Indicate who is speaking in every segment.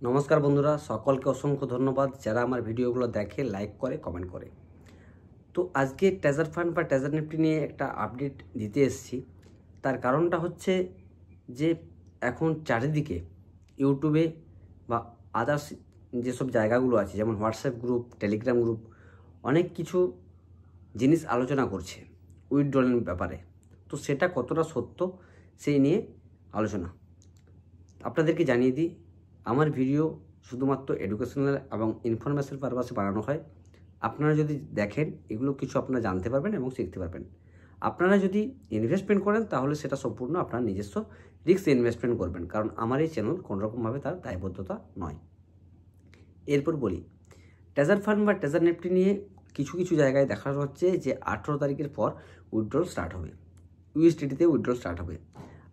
Speaker 1: নমস্কার বন্ধুরা, সকলকে অসংখ্য ধন্যবাদ যারা আমার ভিডিওগুলো দেখে, লাইক করে, কমেন্ট করে। তো আজকে ট্রেজার ফান্ড বা ট্রেজার নিফটি নিয়ে একটা আপডেট দিতে এসেছি। তার কারণটা হচ্ছে যে এখন চারিদিকে ইউটিউবে বা আদার্স যেসব জায়গাগুলো আছে, যেমন হোয়াটসঅ্যাপ গ্রুপ, টেলিগ্রাম গ্রুপ, অনেক কিছু জিনিস আলোচনা করছে উইথড্রলের ব্যাপারে। তো সেটা কতটা সত্য সেই নিয়ে আলোচনা। আপনাদেরকে জানিয়ে দিই, আমার ভিডিও শুধুমাত্র এডুকেশনাল এবং ইনফরমেশন পারপাসে বানানো হয়। আপনারা যদি দেখেন, এগুলো কিছু আপনারা জানতে পারবেন এবং শিখতে পারবেন। আপনারা যদি ইনভেস্টমেন্ট করেন তাহলে সেটা সম্পূর্ণ আপনার নিজস্ব রিস্ক ইনভেস্টমেন্ট করবেন, কারণ আমার এই চ্যানেল কোনোরকমভাবে তার দায়বদ্ধতা নয়। এরপর বলি, ট্রেজার ফান্ড বা ট্রেজার নিফটি নিয়ে কিছু কিছু জায়গায় দেখা হচ্ছে যে 18 তারিখের পর উইথড্রল স্টার্ট হবে, ইউএসডিটিতে উইথড্রল স্টার্ট হবে।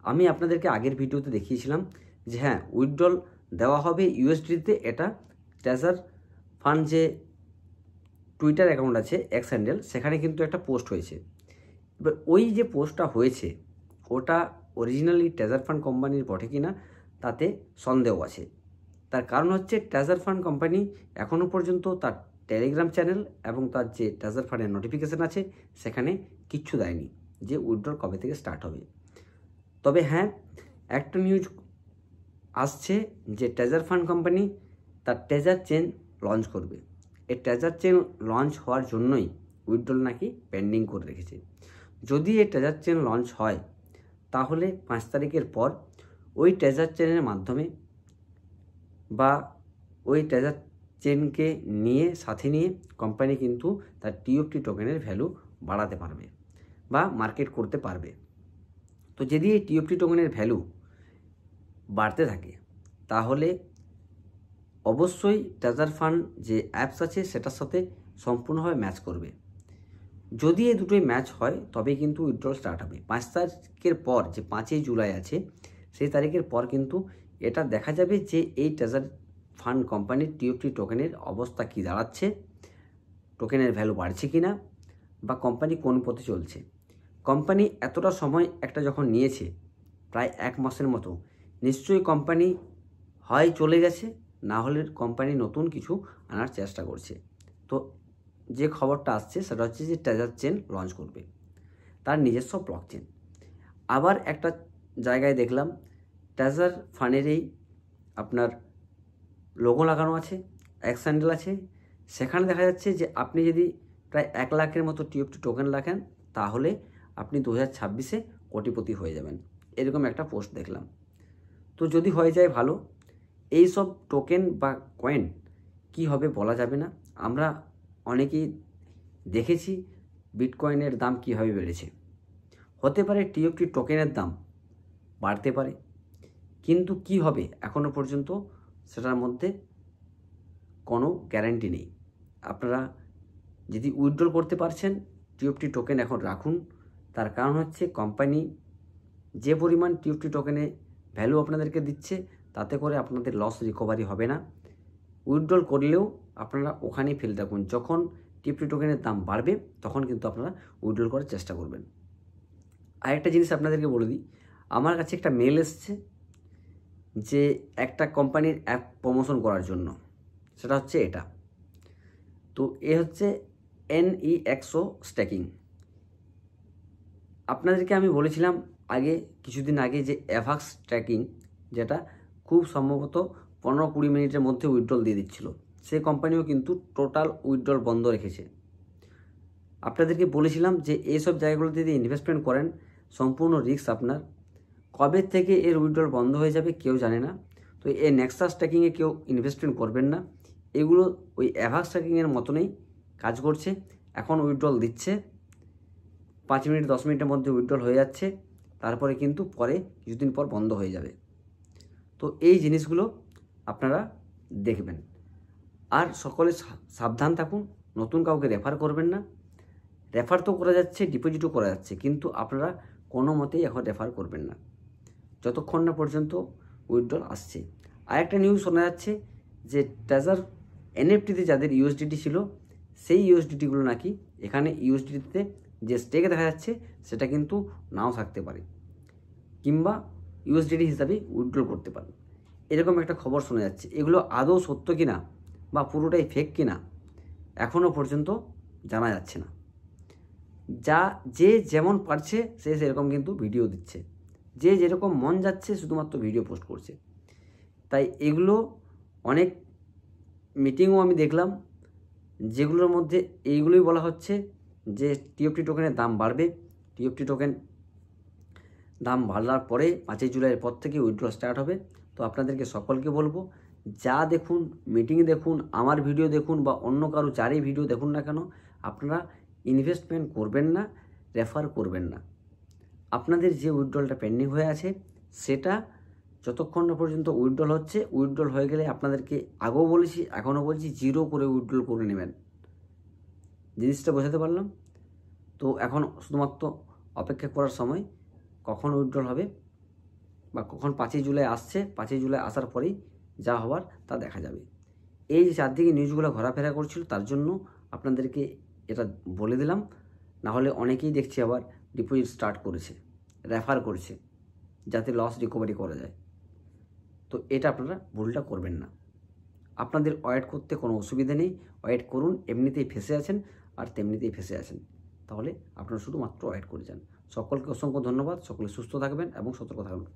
Speaker 1: আমি আপনাদেরকে আগের ভিডিওতে দেখিয়েছিলাম যে হ্যাঁ, উইথড্রল দেওয়া হবে ইউএসডিতে। এটা ট্রেজার ফান্ড যে টুইটার অ্যাকাউন্ট আছে, এক্স হ্যান্ডেল, সেখানে কিন্তু একটা পোস্ট হয়েছে। এবার ওই যে পোস্টটা হয়েছে ওটা অরিজিনালি ট্রেজার ফান্ড কোম্পানির বটে কিনা তাতে সন্দেহ আছে। তার কারণ হচ্ছে ট্রেজার ফান্ড কোম্পানি এখনও পর্যন্ত তার টেলিগ্রাম চ্যানেল এবং তার যে ট্রেজার ফান্ডের নোটিফিকেশান আছে সেখানে কিচ্ছু দেয়নি যে উইথড্রল কবে থেকে স্টার্ট হবে। তবে হ্যাঁ, একটা নিউজ আসছে যে ট্রেজার ফান্ড কোম্পানি তার ট্রেজার চেন লঞ্চ করবে। এই ট্রেজার চেন লঞ্চ হওয়ার জন্যই উইথড্রল নাকি পেন্ডিং করে রেখেছে। যদি এই ট্রেজার চেন লঞ্চ হয় তাহলে 5 তারিখের পর ওই ট্রেজার চেনের মাধ্যমে বা ওই ট্রেজার চেনকে সাথে নিয়ে কোম্পানি কিন্তু তার টিএফটি টোকেনের ভ্যালু বাড়াতে পারবে বা মার্কেট করতে পারবে। তো যদি এই টিএফটি টোকেনের ভ্যালু বাড়তে থাকে তাহলে অবশ্যই ট্রেজার ফান্ড যে অ্যাপস আছে সেটার সাথে সম্পূর্ণভাবে ম্যাচ করবে। যদি এই দুটোই ম্যাচ হয় তবে কিন্তু উইথড্রল স্টার্ট হবে। 5 তারিখের পর, যে 5ই জুলাই আছে, সেই তারিখের পর কিন্তু এটা দেখা যাবে যে এই ট্রেজার ফান্ড কোম্পানির টিএফটি টোকেনের অবস্থা কী দাঁড়াচ্ছে, টোকেনের ভ্যালু বাড়ছে কি না, বা কোম্পানি কোন পথে চলছে। কোম্পানি এতটা সময় একটা যখন নিয়েছে, প্রায় 1 মাসের মতো, নিশ্চয়ই কোম্পানি হয় চলে গেছে, না হলে কোম্পানি নতুন কিছু আনার চেষ্টা করছে। তো যে খবরটা আসছে সেটা হচ্ছে যে ট্রেজার চেন লঞ্চ করবে, তার নিজস্ব ব্লক চেন। আবার একটা জায়গায় দেখলাম ট্রেজার ফান্ডেরই আপনার লোগো লাগানো আছে, এক্স হ্যান্ডেল আছে, সেখানে দেখা যাচ্ছে যে আপনি যদি প্রায় 1 লাখের মতো টিএফটি টোকেন রাখেন তাহলে আপনি 2026-এ কোটিপতি হয়ে যাবেন, এরকম একটা পোস্ট দেখলাম। তো যদি হয়ে যায় ভালো। এই সব টোকেন বা কয়েন কি হবে বলা যাবে না। আমরা অনেকেই দেখেছি বিটকয়েনের দাম কীভাবে বেড়েছে। হতে পারে টিএফটি টোকেনের দাম বাড়তে পারে, কিন্তু কি হবে এখনও পর্যন্ত সেটার মধ্যে কোনো গ্যারান্টি নেই। আপনারা যদি উইথড্রল করতে পারছেন, টিএফটি টোকেন এখন রাখুন। তার কারণ হচ্ছে কোম্পানি যে পরিমাণ টিএফটি টোকেনে ভ্যালু আপনাদেরকে দিচ্ছে তাতে করে আপনাদের লস রিকভারি হবে না। উইথড্রল করলেও আপনারা ওখানেই ফেলে থাকুন। যখন টিএফটি টোকেনের দাম বাড়বে তখন কিন্তু আপনারা উইথড্রল করার চেষ্টা করবেন। আরেকটা জিনিস আপনাদেরকে বলে দিই, আমার কাছে একটা মেল এসছে যে একটা কোম্পানির অ্যাপ প্রমোশন করার জন্য, সেটা হচ্ছে এটা। তো এ হচ্ছে NEXO স্ট্যাকিং। আপনাদেরকে আমি বলেছিলাম কিছুদিন আগে যে অ্যাভাক্স স্ট্যাকিং, যেটা খুব সম্ভবত 15-20 মিনিটের মধ্যে উইথড্রল দিয়ে দিচ্ছিল, সেই কোম্পানিও কিন্তু টোটাল উইথড্রল বন্ধ রেখেছে। আপনাদেরকে বলেছিলাম যে এইসব জায়গাগুলোতে যদি ইনভেস্টমেন্ট করেন সম্পূর্ণ রিস্ক আপনার। কবে থেকে এর উইথড্রল বন্ধ হয়ে যাবে কেউ জানে না। তো এই নেক্সাস স্ট্যাকিংয়ে কেউ ইনভেস্টমেন্ট করবেন না। এগুলো ওই অ্যাভাক্স স্ট্যাকিংয়ের মতনই কাজ করছে। এখন উইথড্রল দিচ্ছে, 5 মিনিট 10 মিনিটের মধ্যে উইথড্রল হয়ে যাচ্ছে, তারপরে কিন্তু পরে কিছুদিন পর বন্ধ হয়ে যাবে। তো এই জিনিসগুলো আপনারা দেখবেন। আর সকলে সাবধান থাকুন, নতুন কাউকে রেফার করবেন না। রেফার তো করা যাচ্ছে, ডিপোজিটও করা যাচ্ছে, কিন্তু আপনারা কোনো মতেই এখন রেফার করবেন না যতক্ষণ না পর্যন্ত উইথড্রল আসছে। আর একটা নিউজ শোনা যাচ্ছে যে ট্রেজার এনএফটিতে যাদের ইউএসডিটি ছিল সেই ইউএসডিটিগুলো নাকি এখানে ইউএসডিটিতে যে স্টেকে দেখা যাচ্ছে সেটা কিন্তু নাও থাকতে পারে, কিংবা ইউএসডিটি হিসাবে উইথড্রল করতে পারেন। এরকম একটা খবর শোনা যাচ্ছে। এগুলো আদৌ সত্য কিনা বা পুরোটাই ফেক কিনা এখনও পর্যন্ত জানা যাচ্ছে না। যে যেমন পারছে সে সেরকম কিন্তু ভিডিও দিচ্ছে, যে যেরকম মন যাচ্ছে শুধুমাত্র ভিডিও পোস্ট করছে। তাই এগুলো অনেক মিটিংও আমি দেখলাম, যেগুলোর মধ্যে এইগুলোই বলা হচ্ছে যে টিএফটি টোকেনের দাম বাড়বে। টিএফটি টোকেন দাম বাড়ার পরে 5ই জুলাইয়ের পর থেকে উইথড্র স্টার্ট হবে। তো আপনাদেরকে সকলকে বলবো, যা দেখুন, মিটিং দেখুন, আমার ভিডিও দেখুন বা অন্য কারো যারই ভিডিও দেখুন না কেন, আপনারা ইনভেস্টমেন্ট করবেন না, রেফার করবেন না। আপনাদের যে উইথড্রলটা পেন্ডিং হয়ে আছে সেটা যতক্ষণ না পর্যন্ত উইথড্রল হচ্ছে, উইথড্রল হয়ে গেলে আপনাদেরকে আগেও বলেছি, এখনও বলছি, 0 করে উইথড্রল করে নেবেন। জিনিসটা বোঝাতে পারলাম? তো এখন শুধুমাত্র অপেক্ষা করার সময়, কখন উইথড্রল হবে বা কখন 5ই জুলাই আসছে, 5ই জুলাই আসার পরেই যা হওয়ার তা দেখা যাবে। এই যে চারদিকে নিউজগুলো ঘোরাফেরা করছিল, তার জন্য আপনাদেরকে এটা বলে দিলাম। না হলে অনেকেই দেখছি আবার ডিপোজিট স্টার্ট করেছে, রেফার করছে, যাতে লস রিকভারি করা যায়। তো এটা আপনারা ভুলটা করবেন না। আপনাদের ওয়েট করতে কোনো অসুবিধা নেই, ওয়েট করুন। এমনিতেই ফেসে আছেন আর তেমনিতেই ফেসে আছেন, তাহলে আপনারা শুধুমাত্র ওয়েট করে যান। সকলকে অসংখ্য ধন্যবাদ। সকলে সুস্থ থাকবেন এবং সতর্ক থাকবেন।